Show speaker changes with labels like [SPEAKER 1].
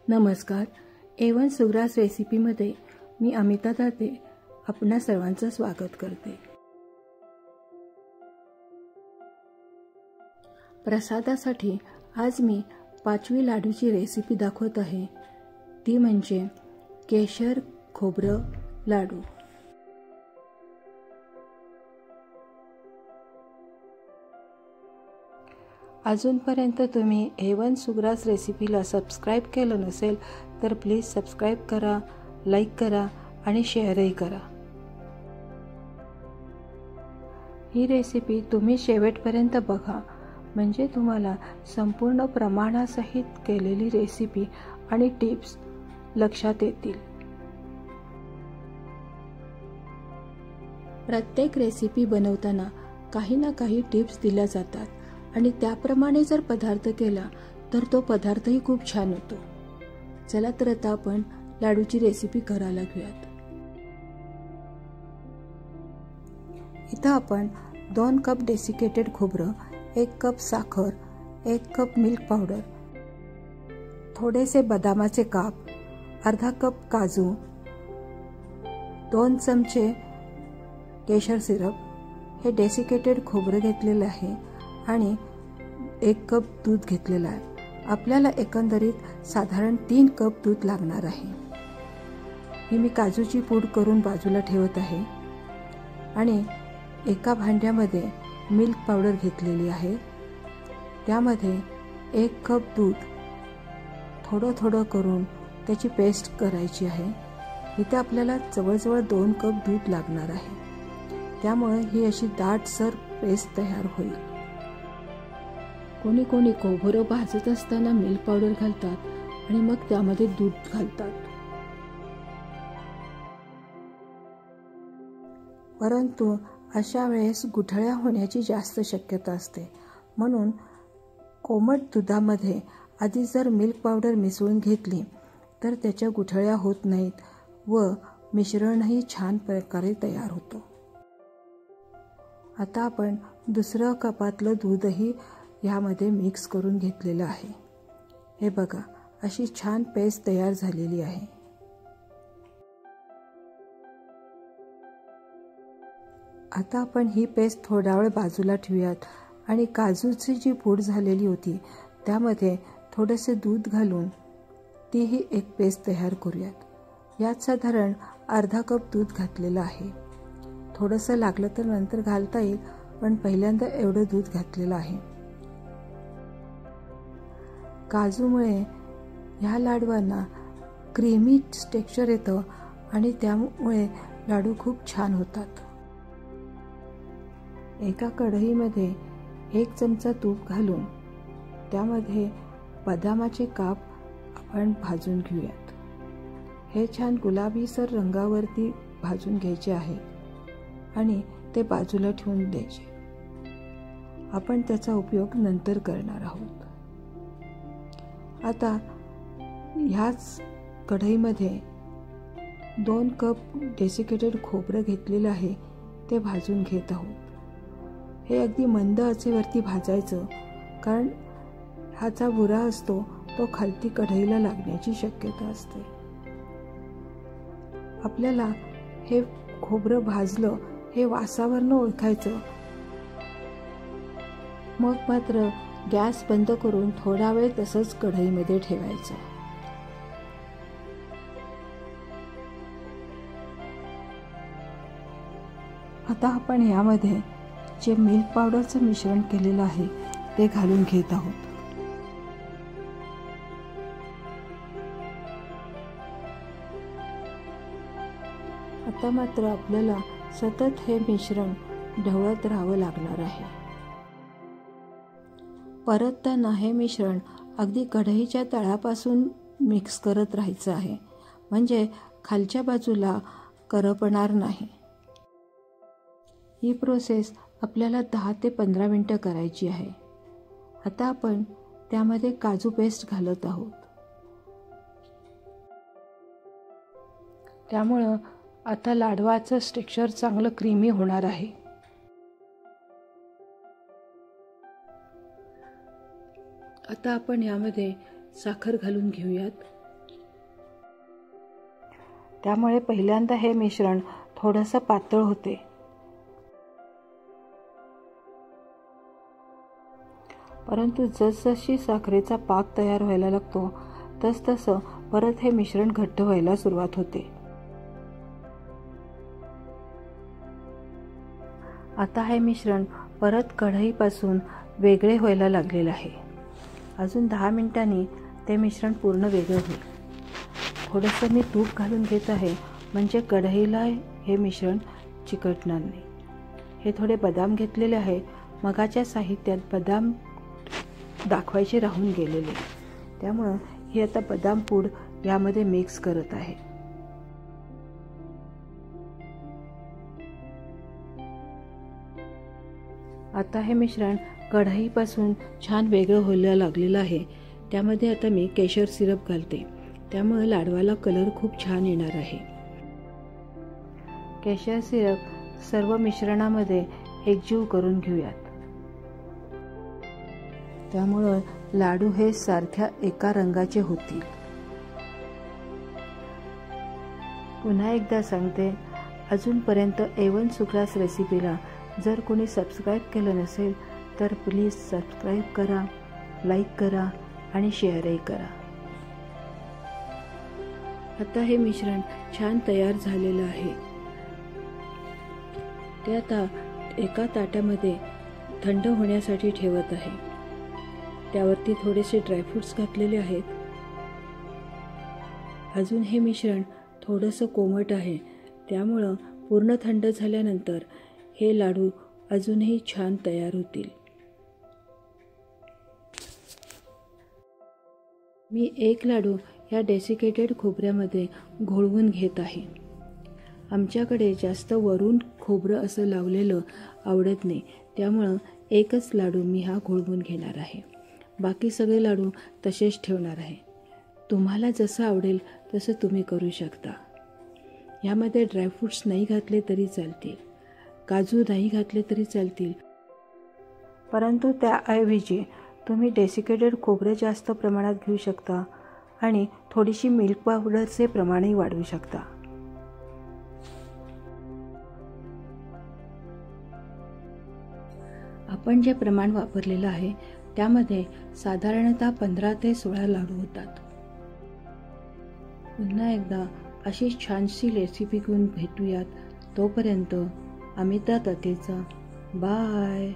[SPEAKER 1] नमस्कार. A1 सुग्रास रेसिपीमध्ये मी अमिता दाते आपणा सर्वांचं स्वागत करते. प्रसादासाठी आज मी 5वी लाडूची रेसिपी दाखवत आहे. ती म्हणजे केशर खोबरं लाडू. अजूनपर्यंत तुम्ही A1 सुग्रास रेसिपीला सबस्क्राईब केलं नसेल तर प्लीज सबस्क्राईब करा, लाईक करा आणि शेअरही करा. ही रेसिपी तुम्ही शेवटपर्यंत बघा, म्हणजे तुम्हाला संपूर्ण प्रमाणासहित केलेली रेसिपी आणि टिप्स लक्षात येतील. प्रत्येक रेसिपी बनवताना काही ना काही टिप्स दिल्या जातात आणि त्याप्रमाणे जर पदार्थ केला तर तो पदार्थही खूप छान होतो. चला तर आता आपण लाडूची रेसिपी करायला घेऊयात. इथं आपण 2 कप डेसिकेटेड खोबरं, 1 कप साखर, 1 कप मिल्क पावडर, थोडेसे बदामाचे काप, अर्धा कप काजू, 2 चमचे केशर सिरप, हे डेसिकेटेड खोबरं घेतलेलं आहे आणि 1 कप दूध घेतलेलं आहे. आपल्याला एकंदरीत साधारण 3 कप दूध लागणार आहे. ही मी काजूची पूड करून बाजूला ठेवत आहे आणि एका भांड्यामध्ये मिल्क पावडर घेतलेली आहे. त्यामध्ये 1 कप दूध थोडं थोडं करून त्याची पेस्ट करायची आहे. इथे आपल्याला जवळजवळ 2 कप दूध लागणार आहे. त्यामुळे ही अशी दाटसर पेस्ट तयार होईल. कोणी कोणी खोबरं भाजत असताना मिल्क पावडर घालतात आणि मग त्यामध्ये दूध घालतात. परंतु अशा वेळेस गुठळ्या होण्याची जास्त शक्यता असते. म्हणून कोमट दुधामध्ये आधी जर मिल्क पावडर मिसळून घेतली तर त्याच्या गुठळ्या होत नाहीत व मिश्रणही छान प्रकारे तयार होतं. आता आपण दुसऱ्या कपातलं दूधही ह्यामध्ये मिक्स करून घेतलेलं आहे. हे बघा, अशी छान पेस्ट तयार झालेली आहे. आता आपण ही पेस्ट थोडा वेळ बाजूला ठेवूयात आणि काजूची जी पूड झालेली होती त्यामध्ये थोडेसे दूध घालून तीही एक पेस्ट तयार करूयात. यात साधारण अर्धा कप दूध घातलेलं आहे. थोडंसं लागलं तर नंतर घालता येईल, पण पहिल्यांदा एवढं दूध घातलेलं आहे. काजूमुळे ह्या लाडवांना क्रीमी टेक्स्चर येतं आणि त्यामुळे लाडू खूप छान होतात. एका कढईमध्ये 1 चमचा तूप घालून त्यामध्ये बदामाचे काप आपण भाजून घेऊयात. हे छान गुलाबीसर रंगावरती भाजून घ्यायचे आहे आणि ते बाजूला ठेवून द्यायचे. आपण त्याचा उपयोग नंतर करणार आहोत. आता ह्याच कढईमध्ये 2 कप डेसिकेटेड खोबरं घेतलेलं आहे, ते भाजून घेत आहोत. हे अगदी मंद आचेवरती भाजायचं, कारण ह्याचा बुरा असतो तो खालती कढईला लागण्याची शक्यता असते. आपल्याला हे खोबरं भाजलं हे वासावरनं ओळखायचं. मग मात्र गॅस बंद करून थोडा वेळ तसंच कढईमध्ये ठेवायचं. आता आपण यामध्ये जे मिल्क पावडरचं मिश्रण केलेलं आहे ते घालून घेत आहोत. आता मात्र आपल्याला सतत हे मिश्रण ढवळत राहावं लागणार आहे. परतताना हे मिश्रण अगदी कढईच्या तळापासून मिक्स करत राहायचं आहे, म्हणजे खालच्या बाजूला करपणार नाही. ही प्रोसेस आपल्याला 10 ते 15 मिनिटं करायची आहे. आता आपण त्यामध्ये काजू पेस्ट घालत आहोत. त्यामुळं आता लाडवाचं टेक्स्चर चांगलं क्रीमी होणार आहे. आता आपण यामध्ये साखर घालून घेऊयात. त्यामुळे पहिल्यांदा हे मिश्रण थोडंसं पातळ होते. परंतु जसजशी साखरेचा पाक तयार व्हायला लागतो तसतसं परत हे मिश्रण घट्ट व्हायला सुरुवात होते. आता हे मिश्रण परत कढईपासून वेगळे व्हायला लागलेलं आहे. अजून 10 मिनिटांनी ते मिश्रण पूर्ण वेगळं होईल. थोडंसं मी तूप घालून घेत आहे म्हणजे कढईला हे मिश्रण चिकटणार नाही. हे थोडे बदाम घेतलेले आहे. मगाच्या साहित्यात बदाम दाखवायचे राहून गेलेले, त्यामुळं ही आता बदाम पूड यामध्ये मिक्स करत आहे. आता हे मिश्रण कढईपासून छान वेगळं व्हायला लागलेलं आहे. त्यामध्ये आता मी केशर सिरप घालते, त्यामुळे लाडवाला कलर खूप छान येणार आहे. केशर सिरप सर्व मिश्रणामध्ये एकजीव करून घेऊयात. त्यामुळं लाडू हे सारख्या एका रंगाचे होतील. पुन्हा एकदा सांगते, अजूनपर्यंत A1 सुग्रास रेसिपीला जर कोणी सबस्क्राईब केलं नसेल तर प्लीज सबस्क्राईब करा, लाईक करा आणि शेअरही करा. आता हे मिश्रण छान तयार झालेलं आहे. ते आता एका ताटामध्ये थंड होण्यासाठी ठेवत आहे. त्यावरती थोडेसे ड्रायफ्रूट्स घातलेले आहेत. अजून हे मिश्रण थोडंसं कोमट आहे, त्यामुळं पूर्ण थंड झाल्यानंतर हे लाडू अजूनही छान तयार होतील. मी एक लाडू या डेसिकेटेड खोबऱ्यामध्ये घोळवून घेत आहे. आमच्याकडे जास्त वरून खोबरं असं लावलेलं आवडत नाही, त्यामुळं एकच लाडू मी हा घोळवून घेणार आहे. बाकी सगळे लाडू तसेच ठेवणार आहे. तुम्हाला जसं आवडेल तसं तुम्ही करू शकता. यामध्ये ड्रायफ्रूट्स नाही घातले तरी चालतील, काजू नाही घातले तरी चालतील, परंतु त्याऐवजी तुम्ही डेसिकेटेड खोबरे जास्त प्रमाणात घेऊ शकता आणि थोडीशी मिल्क पावडरचे प्रमाणही वाढवू शकता. आपण जे प्रमाण वापरलेलं आहे त्यामध्ये साधारणतः 15 ते 16 लाडू होतात. पुन्हा एकदा अशी छानशी रेसिपी घेऊन भेटूयात. तोपर्यंत अमिता तातेचा बाय.